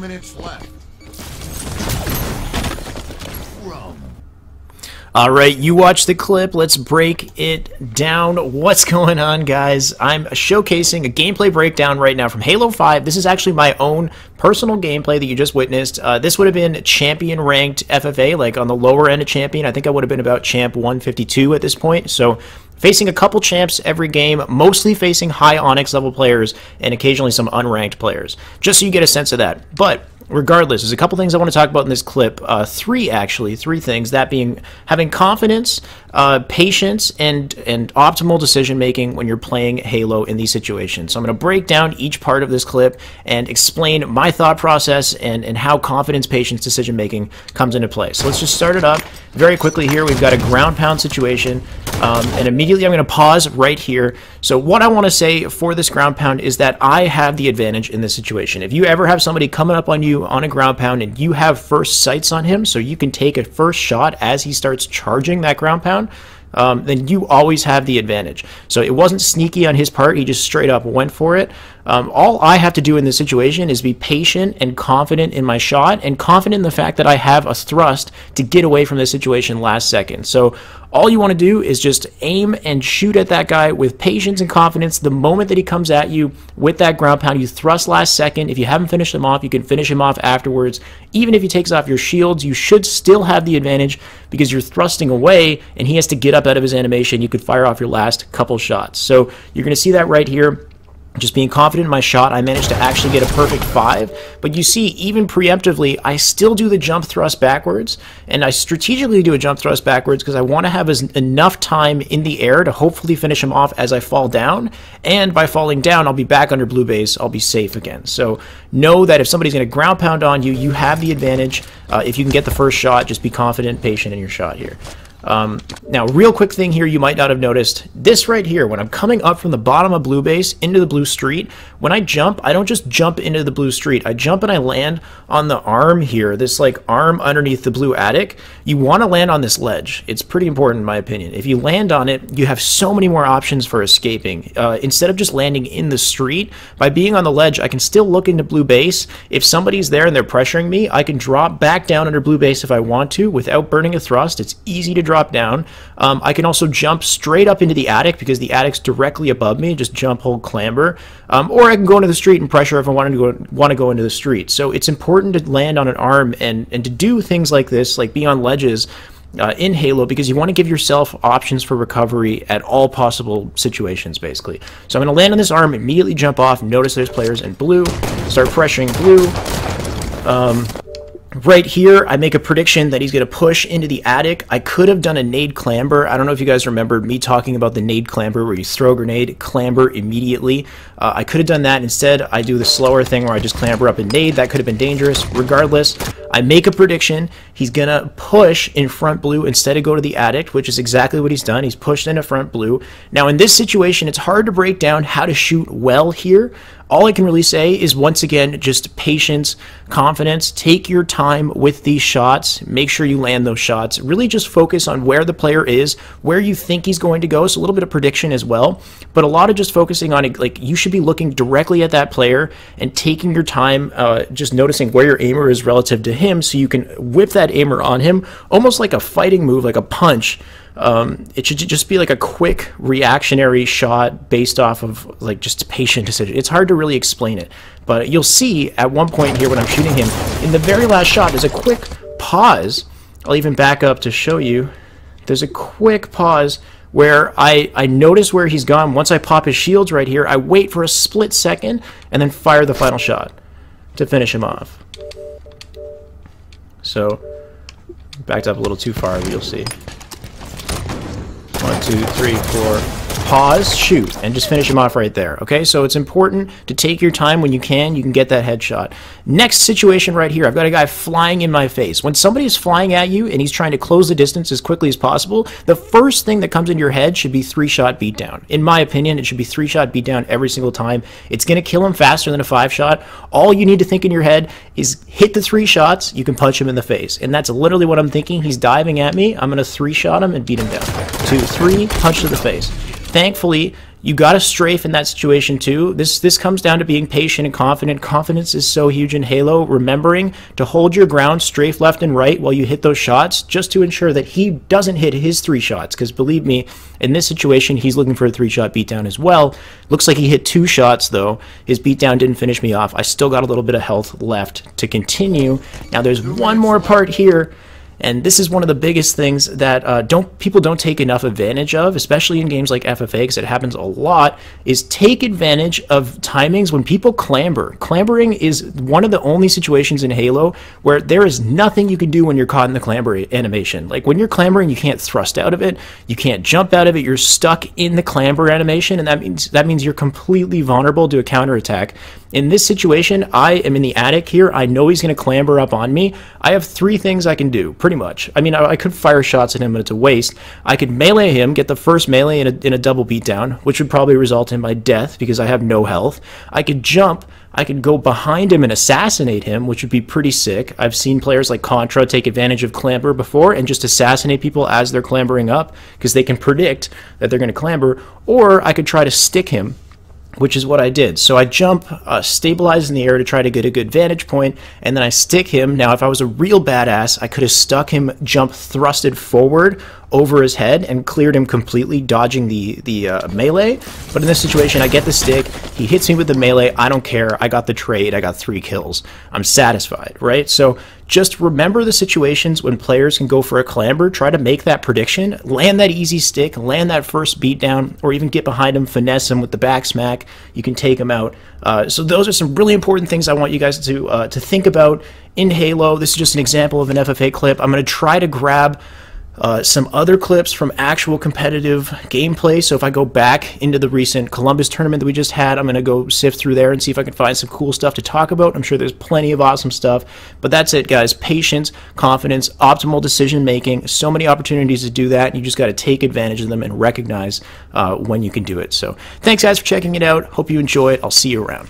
minutes left. All right, you watch the clip. Let's break it down. What's going on, guys? I'm showcasing a gameplay breakdown right now from Halo 5. This is actually my own personal gameplay that you just witnessed. This would have been champion ranked FFA, like on the lower end of champion. I think I would have been about champ 152 at this point. So facing a couple champs every game, mostly facing high Onyx level players and occasionally some unranked players, just so you get a sense of that. But regardless, there's a couple things I want to talk about in this clip. Three things, that being having confidence, patience, and optimal decision making when you're playing Halo in these situations. So I'm going to break down each part of this clip and explain my thought process and how confidence, patience, decision making comes into play. So let's just start it up very quickly here. We've got a ground pound situation, and immediately I'm going to pause right here. So what I want to say for this ground pound is that I have the advantage in this situation. If you ever have somebody coming up on you on a ground pound and you have first sights on him, so you can take a first shot as he starts charging that ground pound, then you always have the advantage. So it wasn't sneaky on his part, he just straight up went for it. All I have to do in this situation is be patient and confident in my shot, and confident in the fact that I have a thrust to get away from this situation last second. So all you want to do is just aim and shoot at that guy with patience and confidence. The moment that he comes at you with that ground pound, you thrust last second. If you haven't finished him off, you can finish him off afterwards. Even if he takes off your shields, you should still have the advantage because you're thrusting away and he has to get up out of his animation. You could fire off your last couple shots. So you're going to see that right here. Just being confident in my shot, I managed to actually get a perfect 5. But you see, even preemptively, I still do the jump thrust backwards, and I strategically do a jump thrust backwards because I want to have enough time in the air to hopefully finish him off as I fall down. And by falling down, I'll be back under blue base. I'll be safe again. So know that if somebody's going to ground pound on you, you have the advantage. If you can get the first shot, just be confident, patient in your shot here. Now, real quick thing here you might not have noticed. This right here, when I'm coming up from the bottom of blue base into the blue street, when I jump, I don't just jump into the blue street. I jump and I land on the arm here, this like arm underneath the blue attic. You want to land on this ledge. It's pretty important in my opinion. If you land on it, you have so many more options for escaping. Instead of just landing in the street, by being on the ledge, I can still look into blue base. If somebody's there and they're pressuring me, I can drop back down under blue base if I want to without burning a thrust. It's easy to drop down. I can also jump straight up into the attic because the attic's directly above me. Just jump, hold, clamber. Or I can go into the street and pressure if I want to go into the street. So it's important to land on an arm and to do things like this, like be on ledges in Halo, because you want to give yourself options for recovery at all possible situations, basically. So I'm going to land on this arm, immediately jump off, notice there's players in blue, start pressuring blue. Right here, I make a prediction that he's going to push into the attic. I could have done a nade clamber. I don't know if you guys remember me talking about the nade clamber where you throw a grenade, clamber immediately. I could have done that. Instead, I do the slower thing where I just clamber up and nade. That could have been dangerous. Regardless, I make a prediction. He's going to push in front blue instead of go to the attic, which is exactly what he's done. He's pushed into front blue. Now, in this situation, it's hard to break down how to shoot well here. All I can really say is, once again, just patience, confidence. Take your time with these shots. Make sure you land those shots. Really just focus on where the player is, where you think he's going to go. So a little bit of prediction as well, but a lot of just focusing on it. Like, you should be looking directly at that player and taking your time, just noticing where your aimer is relative to him, so you can whip that aimer on him, almost like a fighting move, like a punch. It should just be like a quick reactionary shot based off of like just patient decision. It's hard to really explain it, but you'll see at one point here when I'm shooting him, in the very last shot, there's a quick pause. I'll even back up to show you. There's a quick pause where I notice where he's gone. Once I pop his shields right here, I wait for a split second and then fire the final shot to finish him off. So, backed up a little too far, but you'll see. 1, 2, 3, 4. Pause, shoot, and just finish him off right there. Okay, so it's important to take your time when you can. You can get that headshot. Next situation right here, I've got a guy flying in my face. When somebody is flying at you and he's trying to close the distance as quickly as possible, the first thing that comes into your head should be 3-shot beatdown. In my opinion, it should be 3-shot beatdown every single time. It's going to kill him faster than a 5-shot. All you need to think in your head is hit the 3 shots, you can punch him in the face. And that's literally what I'm thinking. He's diving at me. I'm going to 3-shot him and beat him down. 2, 3, punch to the face. Thankfully, you got a strafe in that situation too. This comes down to being patient and confident. Confidence is so huge in Halo. Remembering to hold your ground, strafe left and right while you hit those shots, just to ensure that he doesn't hit his 3 shots. Because believe me, in this situation, he's looking for a 3-shot beatdown as well. Looks like he hit 2 shots though. His beatdown didn't finish me off. I still got a little bit of health left to continue. Now there's one more part here. And this is one of the biggest things that people don't take enough advantage of, especially in games like FFA, because it happens a lot, is take advantage of timings when people clamber. Clambering is one of the only situations in Halo where there is nothing you can do when you're caught in the clamber animation. Like when you're clambering, you can't thrust out of it, you can't jump out of it, you're stuck in the clamber animation, and that means you're completely vulnerable to a counterattack. In this situation, I am in the attic here. I know he's going to clamber up on me. I have 3 things I can do, pretty much. I mean, I could fire shots at him, but it's a waste. I could melee him, get the first melee in a double beatdown, which would probably result in my death because I have no health. I could jump. I could go behind him and assassinate him, which would be pretty sick. I've seen players like Contra take advantage of clamber before and just assassinate people as they're clambering up because they can predict that they're going to clamber. Or I could try to stick him, which is what I did. So I jump, stabilize in the air to try to get a good vantage point, and then I stick him. Now, if I was a real badass, I could have stuck him, jump thrusted forward over his head and cleared him completely, dodging the melee. But in this situation, I get the stick, he hits me with the melee, I don't care, I got the trade, I got 3 kills. I'm satisfied, right? So just remember the situations when players can go for a clamber, try to make that prediction, land that easy stick, land that first beatdown, or even get behind him, finesse him with the back smack, you can take him out. So those are some really important things I want you guys to think about in Halo. This is just an example of an FFA clip. I'm going to try to grab some other clips from actual competitive gameplay. So if I go back into the recent Columbus tournament that we just had, I'm going to go sift through there and see if I can find some cool stuff to talk about. I'm sure there's plenty of awesome stuff. But that's it, guys. Patience, confidence, optimal decision making. So many opportunities to do that. You just got to take advantage of them and recognize when you can do it. So thanks, guys, for checking it out. Hope you enjoy it. I'll see you around.